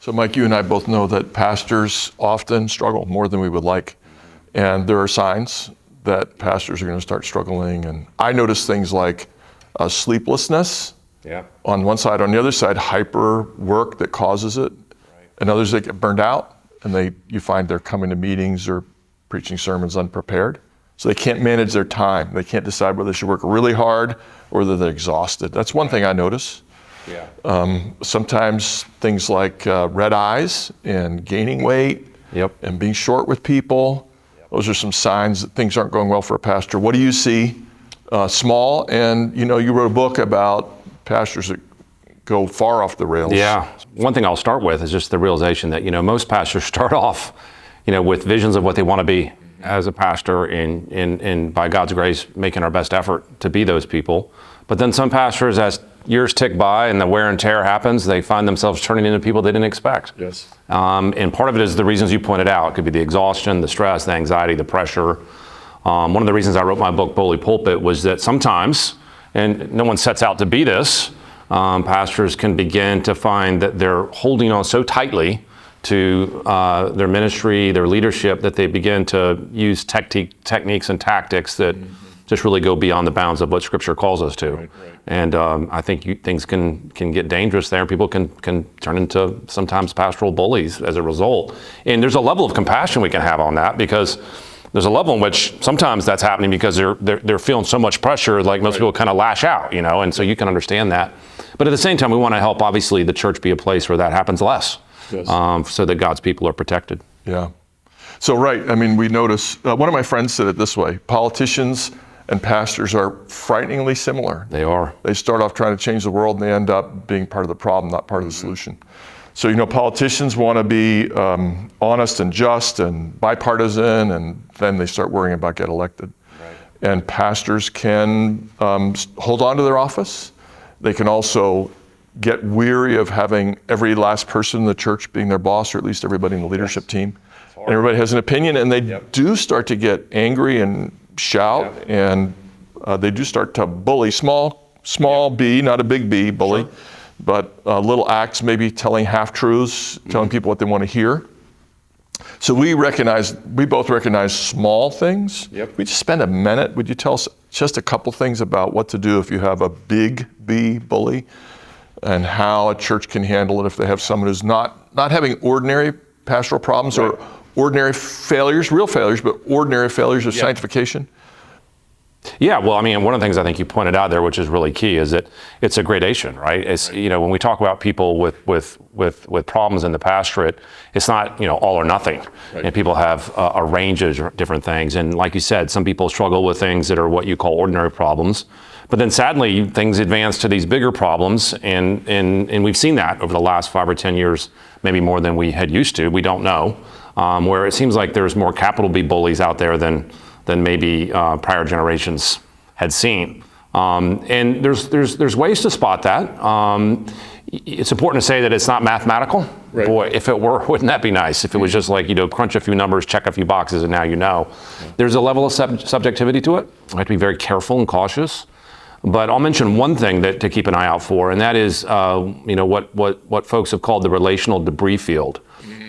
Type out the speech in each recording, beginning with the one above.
So Mike, you and I both know that pastors often struggle more than we would like. And there are signs that pastors are going to start struggling. And I notice things like sleeplessness on one side. On the other side, hyper work that causes it. And others that get burned out, and you find they're coming to meetings or preaching sermons unprepared. So they can't manage their time. They can't decide whether they should work really hard or whether they're exhausted. That's one thing I notice. Sometimes things like red eyes and gaining weight and being short with people. Those are some signs that things aren't going well for a pastor. What do you see? Small, and you wrote a book about pastors that go far off the rails. Yeah. One thing I'll start with is just the realization that, most pastors start off, with visions of what they want to be as a pastor and by God's grace, making our best effort to be those people. But then some pastors, as years tick by and the wear and tear happens, they find themselves turning into people they didn't expect. Yes. And part of it is the reasons you pointed out. It could be the exhaustion, the stress, the anxiety, the pressure. One of the reasons I wrote my book, Bully Pulpit, was that sometimes, and no one sets out to be this, pastors can begin to find that they're holding on so tightly to their ministry, their leadership, that they begin to use techniques and tactics that just really go beyond the bounds of what Scripture calls us to. Right. And I think things can get dangerous there. People can turn into sometimes pastoral bullies as a result. And there's a level of compassion we can have on that, because there's a level in which sometimes that's happening because they're feeling so much pressure, like most people kind of lash out, and so you can understand that. But at the same time, we want to help, obviously, the church be a place where that happens less, so that God's people are protected. Yeah. So, we notice, one of my friends said it this way: politicians and pastors are frighteningly similar. They are. They start off trying to change the world, and they end up being part of the problem, not part of the solution. So, politicians want to be honest and just and bipartisan, and then they start worrying about getting elected. Right. And pastors can hold on to their office. They can also get weary of having every last person in the church being their boss, or at least everybody in the leadership team. And everybody has an opinion, and they do start to get angry and shout, and they do start to bully, small b, not a big B, bully, but little acts, maybe telling half-truths, telling people what they want to hear. So we both recognize small things. We just spend a minute. Would you tell us just a couple things about what to do if you have a big B bully, and how a church can handle it if they have someone who's not having ordinary pastoral problems or ordinary failures, real failures, but ordinary failures of sanctification? Yeah, well, one of the things I think you pointed out there, which is really key, is that it's a gradation, right? It's, when we talk about people with problems in the pastorate, it's not, all or nothing. Right. And people have a range of different things. And like you said, some people struggle with things that are what you call ordinary problems. But then sadly, things advance to these bigger problems. And we've seen that over the last 5 or 10 years, maybe more than we had used to. We don't know. Where it seems like there's more capital B bullies out there than maybe prior generations had seen. And there's ways to spot that. It's important to say that it's not mathematical. Right. Boy, if it were, wouldn't that be nice? If it was just like, crunch a few numbers, check a few boxes, and now you know. There's a level of subjectivity to it. I have to be very careful and cautious. But I'll mention one thing to keep an eye out for, and that is what folks have called the relational debris field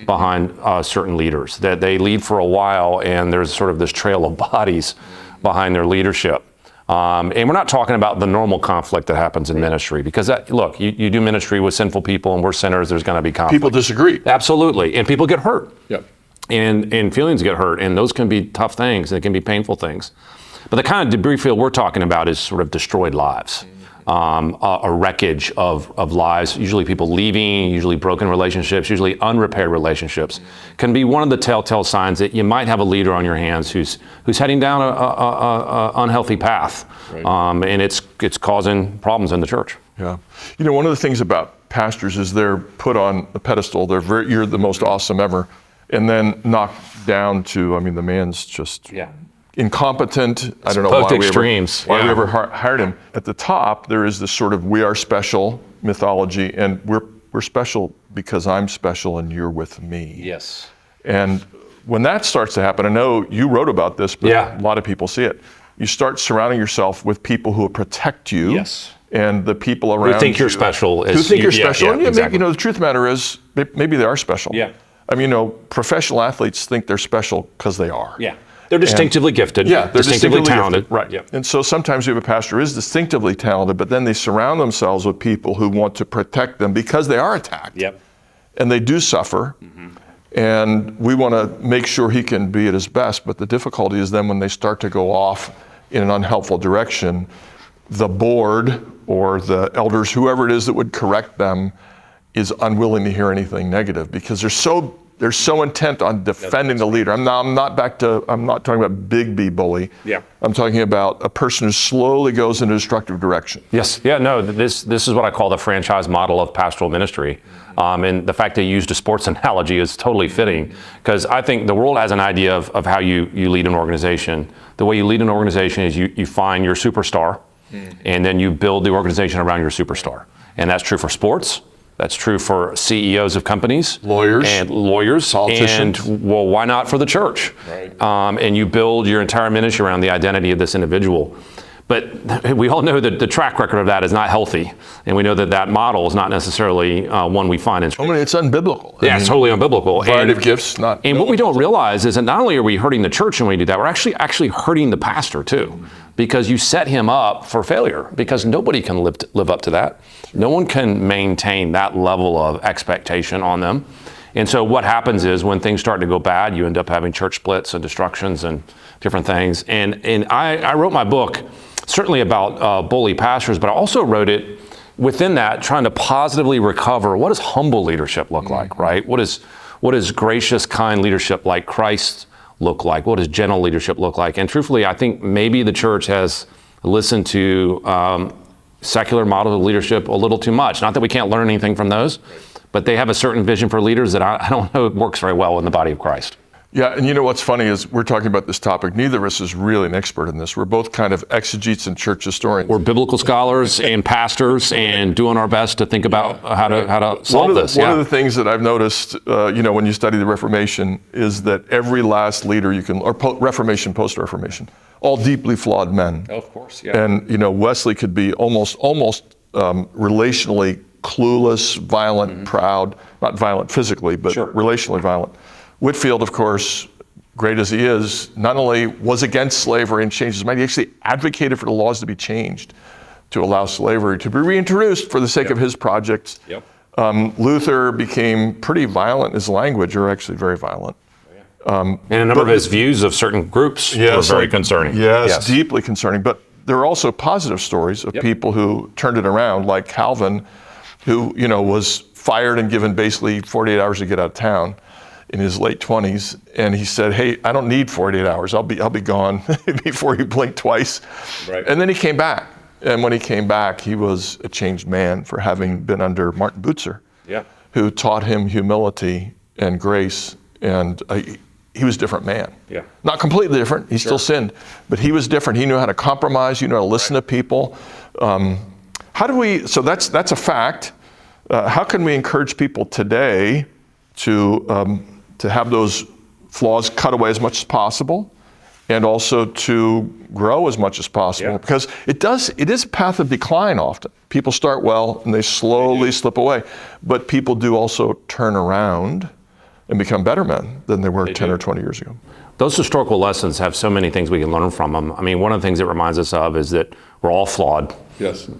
behind certain leaders, that they lead for a while and there's sort of this trail of bodies behind their leadership. And we're not talking about the normal conflict that happens in ministry, because look, you do ministry with sinful people and we're sinners, there's going to be conflict. People disagree. Absolutely. And people get hurt. Yep. And feelings get hurt, and those can be tough things, and it can be painful things. But the kind of debris field we're talking about is sort of destroyed lives. A wreckage of lives, usually people leaving, usually broken relationships, usually unrepaired relationships, can be one of the telltale signs that you might have a leader on your hands who's heading down a unhealthy path, and it's causing problems in the church. Yeah, one of the things about pastors is they're put on a pedestal. You're the most awesome ever, and then knocked down to, the man's just incompetent. I don't know why we ever hired him. At the top, there is this sort of we are special mythology, and we're special because I'm special and you're with me. Yes. And when that starts to happen, I know you wrote about this, but a lot of people see it. You start surrounding yourself with people who will protect you and the people around who think you're you, special. Who think you're special. And exactly. maybe, the truth of the matter is, maybe they are special. Yeah. I mean, professional athletes think they're special because they are. Yeah. They're distinctively gifted. Yeah, they're distinctively talented. Gifted, right. Yep. And so sometimes you have a pastor who is distinctively talented, but then they surround themselves with people who want to protect them because they are attacked. Yep. And they do suffer. Mm-hmm. And we want to make sure he can be at his best. But the difficulty is then when they start to go off in an unhelpful direction, the board or the elders, whoever it is that would correct them, is unwilling to hear anything negative because they're so intent on defending the leader. I'm not talking about big B bully. Yeah. I'm talking about a person who slowly goes in a destructive direction. Yes. Yeah. No. This is what I call the franchise model of pastoral ministry, and the fact that you used a sports analogy is totally fitting because I think the world has an idea of how you lead an organization. The way you lead an organization is you find your superstar, and then you build the organization around your superstar, and that's true for sports. That's true for CEOs of companies, lawyers, politicians. and well, why not for the church? Right. And you build your entire ministry around the identity of this individual. But we all know that the track record of that is not healthy, and we know that model is not necessarily one we find in Scripture. I mean, it's unbiblical. Yeah, it's totally unbiblical. Variety of gifts, not. And what we don't realize is that not only are we hurting the church when we do that, we're actually hurting the pastor too, because you set him up for failure. Because nobody can live up to that. No one can maintain that level of expectation on them. And so what happens is when things start to go bad, you end up having church splits and destructions and different things. And I wrote my book certainly about bully pastors, but I also wrote it within that trying to positively recover what does humble leadership look like, right? What is gracious, kind leadership like Christ look like? What does gentle leadership look like? And truthfully, I think maybe the church has listened to secular models of leadership a little too much. Not that we can't learn anything from those, but they have a certain vision for leaders that I don't know works very well in the body of Christ. Yeah, and you know what's funny is we're talking about this topic. Neither of us is really an expert in this. We're both kind of exegetes and church historians. We're biblical scholars and pastors and doing our best to think about how to solve this. One of the things that I've noticed, when you study the Reformation, is that every last leader Reformation, post-Reformation, all deeply flawed men. Of course, yeah. And Wesley could be almost relationally clueless, violent, proud, not violent physically, but relationally violent. Whitefield, of course, great as he is, not only was against slavery and changed his mind, he actually advocated for the laws to be changed to allow slavery to be reintroduced for the sake of his projects. Yep. Luther became pretty violent in his language, or actually very violent. And a number of his views of certain groups were very concerning. Yes, deeply concerning. But there are also positive stories of people who turned it around, like Calvin, who was fired and given basically 48 hours to get out of town in his late 20s, and he said, "Hey, I don't need 48 hours. I'll be gone before he blinked twice." Right. And then he came back, and when he came back, he was a changed man for having been under Martin Bucer, who taught him humility and grace, and he was a different man. Yeah. Not completely different. He still sinned, but he was different. He knew how to compromise. He knew how to listen to people. So that's a fact. How can we encourage people today to have those flaws cut away as much as possible, and also to grow as much as possible? Because it is a path of decline often. People start well and they slowly slip away, but people do also turn around and become better men than they were 10 or 20 years ago. Those historical lessons have so many things we can learn from them. I mean, one of the things it reminds us of is that we're all flawed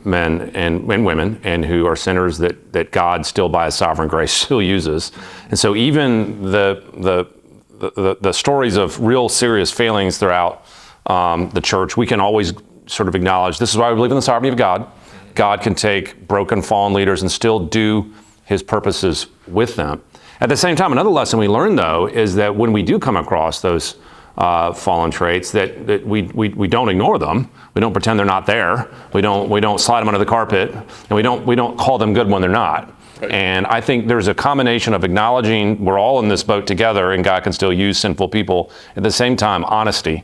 men and women, and who are sinners that God still by his sovereign grace still uses. And so even the stories of real serious failings throughout the church, we can always sort of acknowledge this is why we believe in the sovereignty of God. God can take broken, fallen leaders and still do his purposes with them. At the same time, another lesson we learn, though, is that when we do come across those fallen traits, that we don't ignore them. We don't pretend they're not there. We don't slide them under the carpet, and we don't call them good when they're not. Right. And I think there's a combination of acknowledging we're all in this boat together, and God can still use sinful people. At the same time, honesty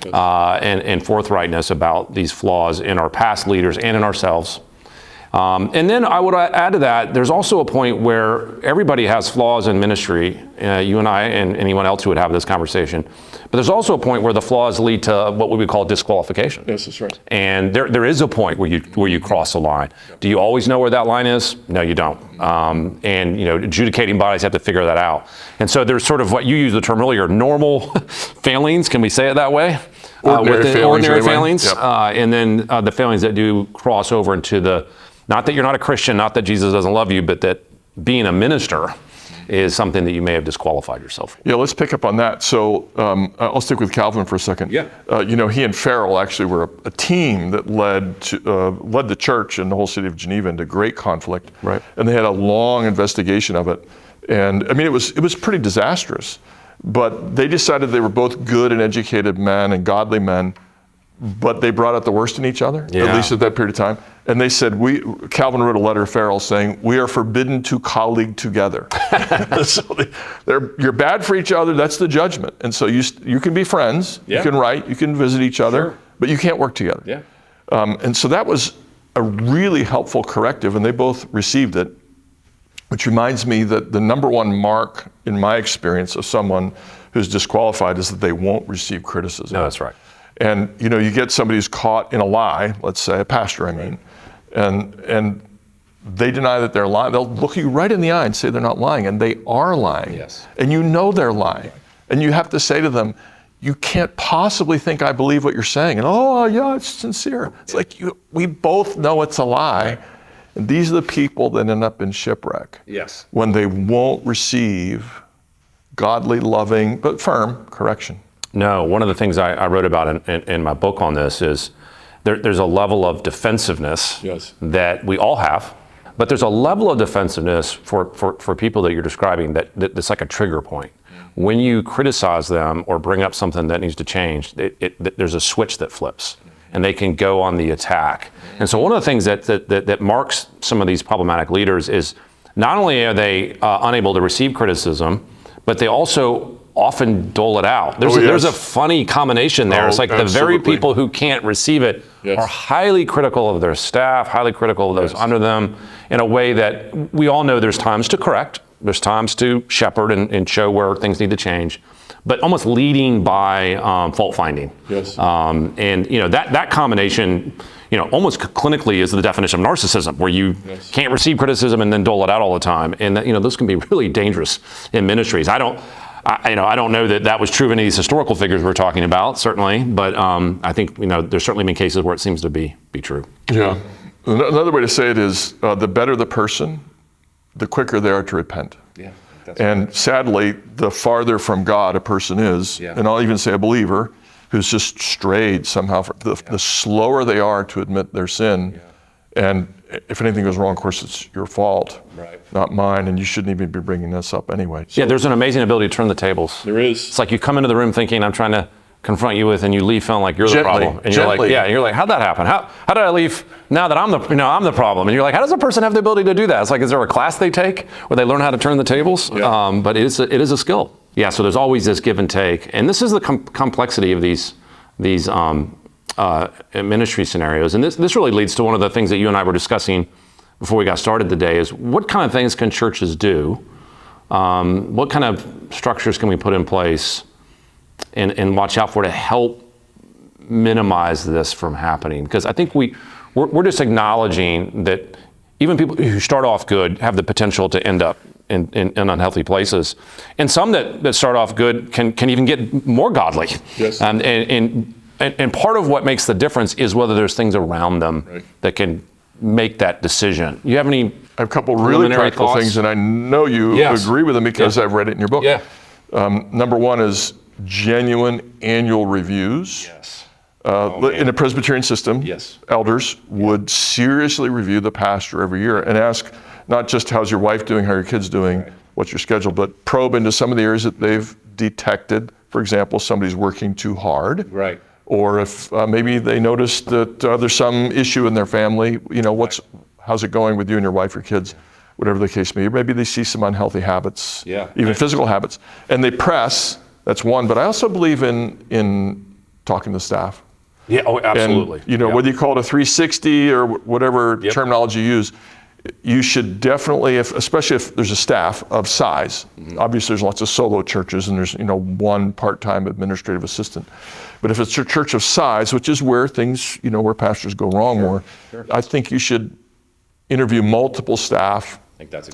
and forthrightness about these flaws in our past leaders and in ourselves. And then I would add to that, there's also a point where everybody has flaws in ministry, you and I and anyone else who would have this conversation. But there's also a point where the flaws lead to what we would call disqualification. Yes, that's right. And there is a point where you cross the line. Do you always know where that line is? No, you don't. And adjudicating bodies have to figure that out. And so there's sort of what you used the term earlier, normal failings. Can we say it that way? Ordinary failings. Yep. And then the failings that do cross over into the, not that you're not a Christian, not that Jesus doesn't love you, but that being a minister is something that you may have disqualified yourself for. Yeah, let's pick up on that. So I'll stick with Calvin for a second. Yeah. He and Farrell actually were a team that led the church in the whole city of Geneva into great conflict. Right. And they had a long investigation of it. And I mean, it was pretty disastrous. But they decided they were both good and educated men and godly men, but they brought out the worst in each other, at least at that period of time. And they said, Calvin wrote a letter to Farrell saying, we are forbidden to colleague together. So you're bad for each other, that's the judgment. And so you can be friends, you can write, you can visit each other, but you can't work together. Yeah. And so that was a really helpful corrective, and they both received it, which reminds me that the number one mark in my experience of someone who's disqualified is that they won't receive criticism. No, that's right. And you get somebody who's caught in a lie, let's say a pastor, I mean, and they deny that they're lying. They'll look you right in the eye and say they're not lying, and they are lying. Yes. And they're lying. And you have to say to them, you can't possibly think I believe what you're saying. And yeah, it's sincere. It's like we both know it's a lie. Right. And these are the people that end up in shipwreck. Yes. When they won't receive godly, loving, but firm correction. No, one of the things I wrote about in my book on this is there's a level of defensiveness that we all have, but there's a level of defensiveness for people that you're describing that's like a trigger point. When you criticize them or bring up something that needs to change, there's a switch that flips and they can go on the attack. And so one of the things that marks some of these problematic leaders is not only are they unable to receive criticism, but they also often dole it out. There's a funny combination there. It's like absolutely. The very people who can't receive it are highly critical of their staff, highly critical of those under them, in a way that we all know there's times to correct, there's times to shepherd and show where things need to change, but almost leading by fault finding. Yes. And that combination, almost clinically is the definition of narcissism, where you can't receive criticism and then dole it out all the time. And those can be really dangerous in ministries. I don't know that was true of any of these historical figures we're talking about, certainly, but I think there's certainly been cases where it seems to be true. Yeah. Another way to say it is the better the person, the quicker they are to repent. Yeah. And sadly, the farther from God a person is, and I'll even say a believer who's just strayed somehow, the slower they are to admit their sin. And if anything goes wrong, of course, it's your fault, not mine, and you shouldn't even be bringing this up anyway. So, there's an amazing ability to turn the tables. There is. It's like you come into the room thinking, I'm trying to confront you with, and you leave feeling like you're the problem. And you're like, how'd that happen? How did I leave now that I'm the problem? And you're like, how does a person have the ability to do that? It's like, is there a class they take where they learn how to turn the tables? Yeah. But it is a skill. Yeah, so there's always this give and take. And this is the complexity of these ministry scenarios. And this really leads to one of the things that you and I were discussing before we got started today is what kind of things can churches do? What kind of structures can we put in place and watch out for to help minimize this from happening? Because I think we're just acknowledging that even people who start off good have the potential to end up in unhealthy places. And some that start off good can even get more godly. Yes. And part of what makes the difference is whether there's things around them that can make that decision. You have any? I have a couple really practical things, and I know you agree with them because I've read it in your book. Yeah. Number one is genuine annual reviews. Yes. In a Presbyterian system, elders would seriously review the pastor every year and ask not just how's your wife doing, how are your kids doing, what's your schedule, but probe into some of the areas that they've detected. For example, somebody's working too hard. Right. Or if maybe they noticed that there's some issue in their family, how's it going with you and your wife or kids, whatever the case may be. Maybe they see some unhealthy habits, even physical habits, and they press. That's one. But I also believe in talking to staff. Yeah, oh, absolutely. And, whether you call it a 360 or whatever terminology you use, you should definitely, especially if there's a staff of size, obviously there's lots of solo churches and there's, one part-time administrative assistant. But if it's a church of size, which is where things, where pastors go wrong more, I think you should interview multiple staff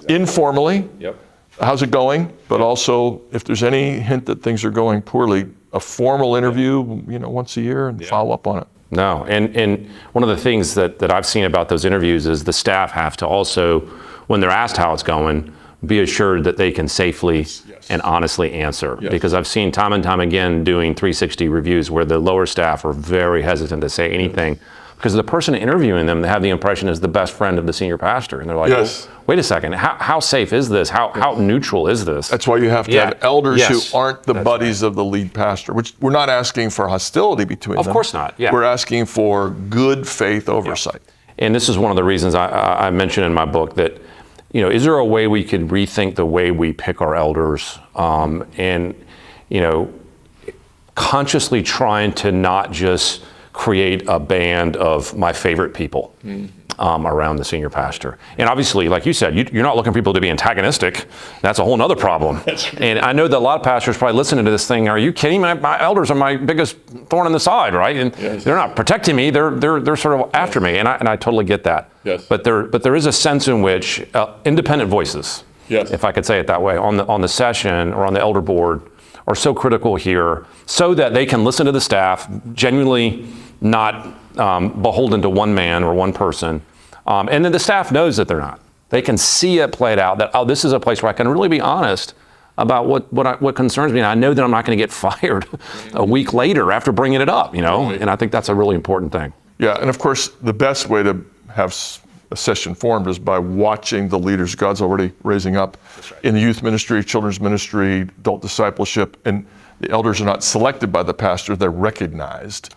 informally. Yep. How's it going? But also, if there's any hint that things are going poorly, a formal interview, once a year and follow up on it. No, and one of the things that I've seen about those interviews is the staff have to also, when they're asked how it's going, be assured that they can safely and honestly answer. Because I've seen time and time again doing 360 reviews where the lower staff are very hesitant to say anything because the person interviewing them, they have the impression is the best friend of the senior pastor. And they're like, well, wait a second, how safe is this? How neutral is this? That's why you have to have elders who aren't the buddies of the lead pastor, which we're not asking for hostility between them. Of course not, We're asking for good faith oversight. And this is one of the reasons I mentioned in my book that, is there a way we could rethink the way we pick our elders and, consciously trying to not just create a band of my favorite people around the senior pastor. And obviously, like you said, you're not looking for people to be antagonistic. That's a whole nother problem. And I know that a lot of pastors probably listening to this thing, are you kidding? My elders are my biggest thorn in the side, right? And they're not protecting me, they're sort of after me. And I totally get that. But there is a sense in which independent voices, if I could say it that way, on the session or on the elder board are so critical here so that they can listen to the staff, genuinely not beholden to one man or one person. And then the staff knows that they're not. They can see it played out that, this is a place where I can really be honest about what concerns me. And I know that I'm not going to get fired a week later after bringing it up, and I think that's a really important thing. Yeah, and of course, the best way to have a session formed is by watching the leaders God's already raising up in the youth ministry, children's ministry, adult discipleship, and the elders are not selected by the pastor, they're recognized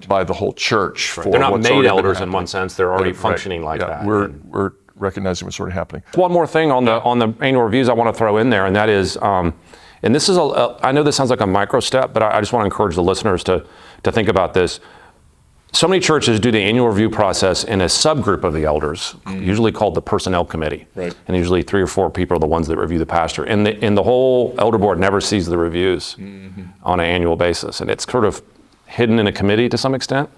by the whole church. For they're not made elders in one sense, they're already functioning like that. We're recognizing what's already happening. One more thing on the annual reviews I want to throw in there, and that is, and this is, I know this sounds like a micro step, but I just want to encourage the listeners to think about this. So many churches do the annual review process in a subgroup of the elders, usually called the personnel committee. And usually 3 or 4 people are the ones that review the pastor. And the whole elder board never sees the reviews on an annual basis. And it's sort of hidden in a committee to some extent.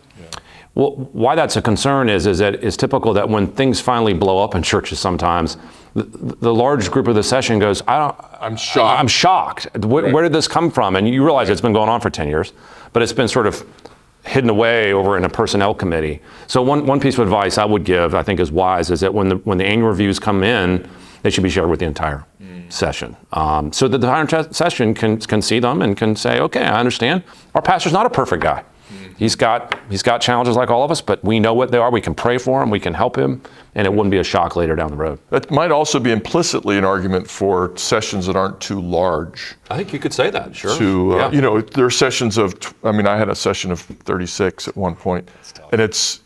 Well, why that's a concern is that it's typical that when things finally blow up in churches sometimes, the large group of the session goes, I'm shocked. Where did this come from? And you realize it's been going on for 10 years, but it's been sort of hidden away over in a personnel committee. So one piece of advice I would give, I think is wise, is that when the annual reviews come in, they should be shared with the entire session. So that the entire session can see them and can say, okay, I understand. Our pastor's not a perfect guy. He's got challenges like all of us, but we know what they are. We can pray for him, we can help him, and it wouldn't be a shock later down the road. That might also be implicitly an argument for sessions that aren't too large. I think you could say that, sure. There are sessions of, I had a session of 36 at one point, and it's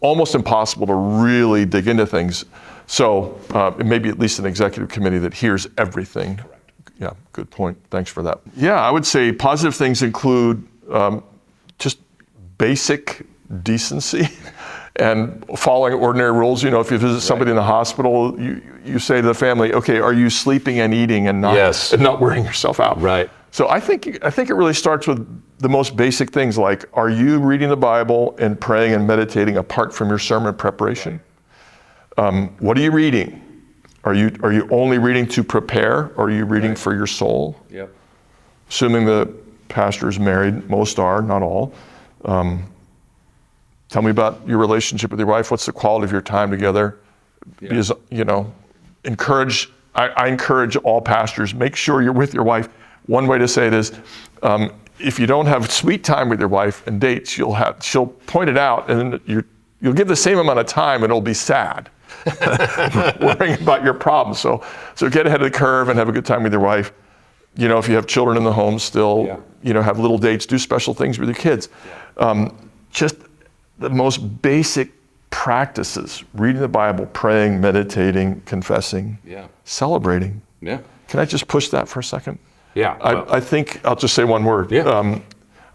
almost impossible to really dig into things. So maybe at least an executive committee that hears everything. Correct. Yeah, good point. Thanks for that. Yeah, I would say positive things include just basic decency and following ordinary rules. If you visit somebody in the hospital, you say to the family, okay, are you sleeping and eating and not wearing yourself out? Right. So I think it really starts with the most basic things like, are you reading the Bible and praying and meditating apart from your sermon preparation? What are you reading? Are you only reading to prepare, or are you reading for your soul? Yep. Assuming the pastor is married, most are, not all. Tell me about your relationship with your wife. What's the quality of your time together? Because, I encourage all pastors, make sure you're with your wife. One way to say it is, if you don't have sweet time with your wife and dates, she'll point it out, and then you'll give the same amount of time, and it'll be sad, worrying about your problems. So get ahead of the curve and have a good time with your wife. If you have children in the home still, have little dates, do special things with your kids. Just the most basic practices, reading the Bible, praying, meditating, confessing, celebrating. Yeah. Can I just push that for a second? Yeah. I think, I'll just say one word. Yeah.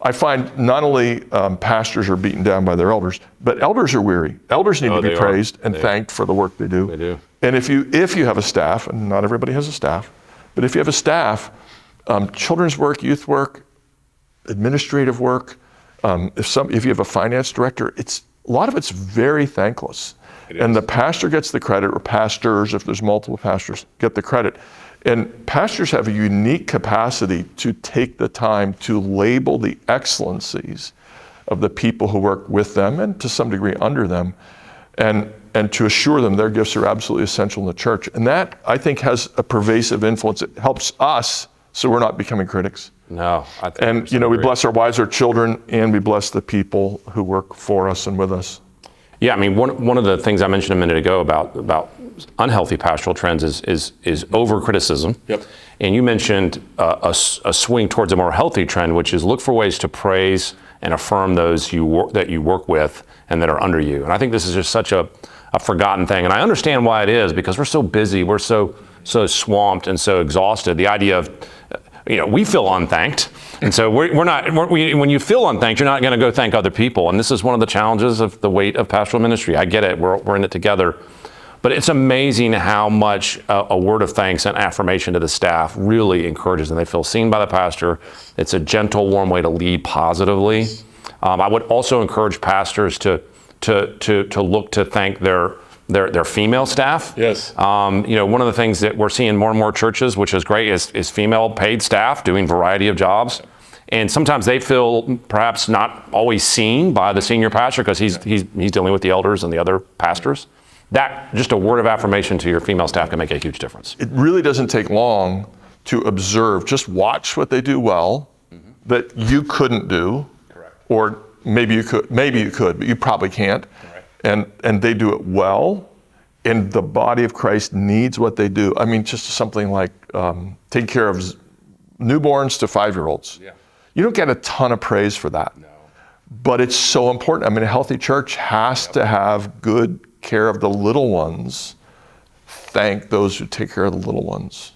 I find not only pastors are beaten down by their elders, but elders are weary. Elders need to be praised and thanked for the work they do. They do. And if you have a staff, and not everybody has a staff, but if you have a staff, children's work, youth work, administrative work, if you have a finance director, a lot of it's very thankless. And the pastor gets the credit, or pastors, if there's multiple pastors, get the credit. And pastors have a unique capacity to take the time to label the excellencies of the people who work with them and to some degree under them, and to assure them their gifts are absolutely essential in the church. And that, I think, has a pervasive influence. It helps us so we're not becoming critics. No, I think. And we bless our wives, our children, and we bless the people who work for us and with us. Yeah, I mean, one of the things I mentioned a minute ago about unhealthy pastoral trends is over criticism. Yep. And you mentioned a swing towards a more healthy trend, which is look for ways to praise and affirm those that you work with and that are under you. And I think this is just such a forgotten thing. And I understand why it is, because we're so busy, we're so swamped and so exhausted. The idea of, we feel unthanked. And so when you feel unthanked, you're not going to go thank other people. And this is one of the challenges of the weight of pastoral ministry. I get it, we're in it together. But it's amazing how much a word of thanks and affirmation to the staff really encourages them. They feel seen by the pastor. It's a gentle, warm way to lead positively. I would also encourage pastors to look to thank their female staff. Yes. One of the things that we're seeing more and more churches, which is great, is female paid staff doing variety of jobs. And sometimes they feel perhaps not always seen by the senior pastor because he's dealing with the elders and the other pastors. That, just a word of affirmation to your female staff can make a huge difference. It really doesn't take long to observe. Just watch what they do well that you couldn't do. Correct. Or maybe you could, but you probably can't. Right. And they do it well, and the body of Christ needs what they do. I mean, just something like take care of newborns to 5-year-olds. Yeah. You don't get a ton of praise for that. No. But it's so important. I mean, a healthy church has to have good care of the little ones. Thank those who take care of the little ones.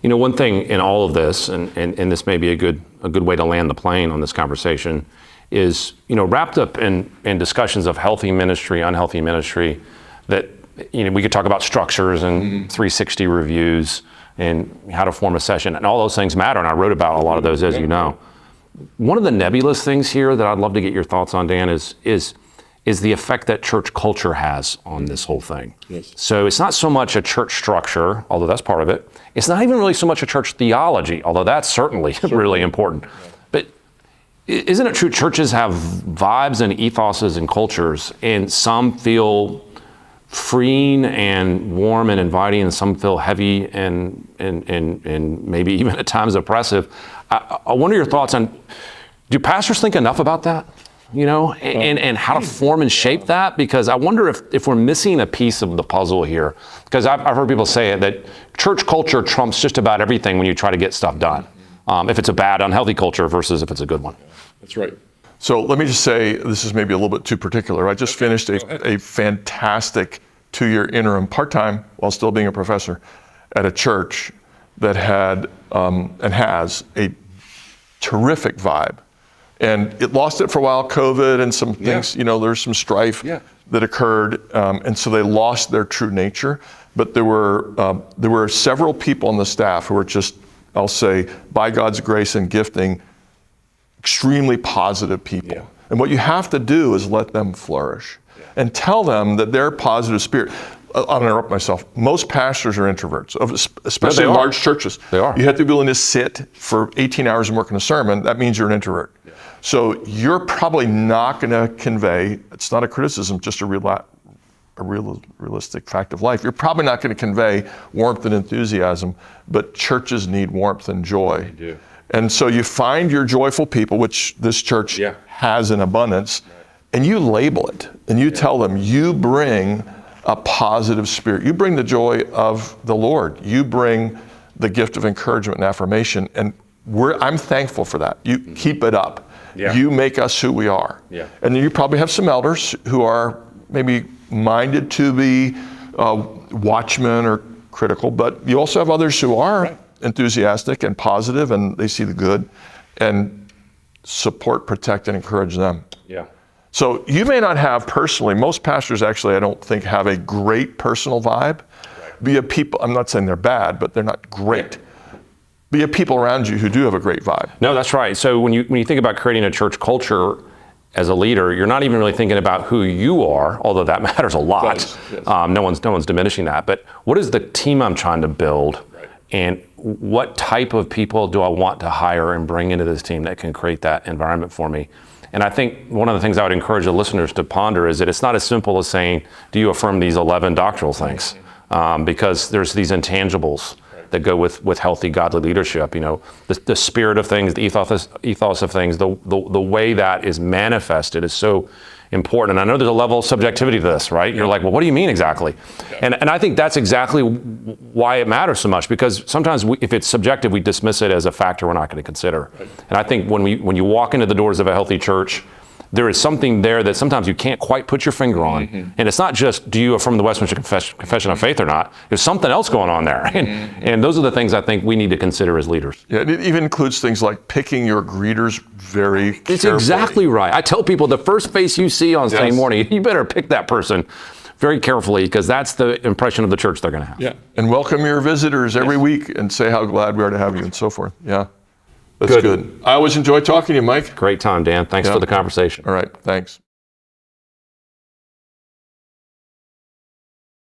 One thing in all of this, and this may be a good way to land the plane on this conversation, is wrapped up in discussions of healthy ministry, unhealthy ministry, that we could talk about structures and 360 reviews and how to form a session, and all those things matter, and I wrote about a lot of those, as you know. One of the nebulous things here that I'd love to get your thoughts on, Dan, is the effect that church culture has on this whole thing. Yes. So it's not so much a church structure, although that's part of it. It's not even really so much a church theology, although that's certainly really important. But isn't it true churches have vibes and ethoses and cultures, and some feel freeing and warm and inviting, and some feel heavy and maybe even at times oppressive? I wonder your thoughts on, do pastors think enough about that? And how to form and shape that? Because I wonder if we're missing a piece of the puzzle here. Because I've heard people say that church culture trumps just about everything when you try to get stuff done. If it's a bad, unhealthy culture versus if it's a good one. That's right. So let me just say, this is maybe a little bit too particular. I just finished a fantastic 2-year interim part-time while still being a professor at a church that had and has a terrific vibe. And it lost it for a while, COVID and some things, there's some strife that occurred. And so they lost their true nature. But there were several people on the staff who were just, I'll say, by God's grace and gifting, extremely positive people. Yeah. And what you have to do is let them flourish and tell them that their positive spirit. I'll interrupt myself. Most pastors are introverts, especially in large churches. They are. You have to be willing to sit for 18 hours and work on a sermon. That means you're an introvert. Yeah. So you're probably not going to convey, it's not a criticism, just a realistic fact of life. You're probably not going to convey warmth and enthusiasm, but churches need warmth and joy. They do. And so you find your joyful people, which this church has in abundance, and you label it, and you tell them, you bring a positive spirit. You bring the joy of the Lord. You bring the gift of encouragement and affirmation, and I'm thankful for that. You keep it up. Yeah. You make us who we are. Yeah. And then you probably have some elders who are maybe minded to be watchmen or critical, but you also have others who are enthusiastic and positive, and they see the good. And support, protect, and encourage them. Yeah. So you may not have personally, most pastors actually, I don't think, have a great personal vibe. Be a people, I'm not saying they're bad, but they're not great. Be a people around you who do have a great vibe. No, that's right. So when you think about creating a church culture as a leader, you're not even really thinking about who you are, although that matters a lot. Yes. No one's diminishing that. But what is the team I'm trying to build? Right. And what type of people do I want to hire and bring into this team that can create that environment for me? And I think one of the things I would encourage the listeners to ponder is that it's not as simple as saying, do you affirm these 11 doctrinal things? Because there's these intangibles that go with healthy, godly leadership. The spirit of things, the ethos of things, the way that is manifested is so important. And I know there's a level of subjectivity to this, right? You're like, well, what do you mean exactly? And I think that's exactly why it matters so much, because sometimes if it's subjective, we dismiss it as a factor we're not going to consider. And I think when you walk into the doors of a healthy church, there is something there that sometimes you can't quite put your finger on. And it's not just, do you affirm the Westminster Confession of Faith or not? There's something else going on there. And those are the things I think we need to consider as leaders. Yeah, and it even includes things like picking your greeters very carefully. It's exactly right. I tell people the first face you see on Sunday morning, you better pick that person very carefully, because that's the impression of the church they're going to have. Yeah, and welcome your visitors every week and say how glad we are to have you and so forth. Yeah. That's good. I always enjoy talking to you, Mike. Great time, Dan. Thanks for the conversation. All right, thanks.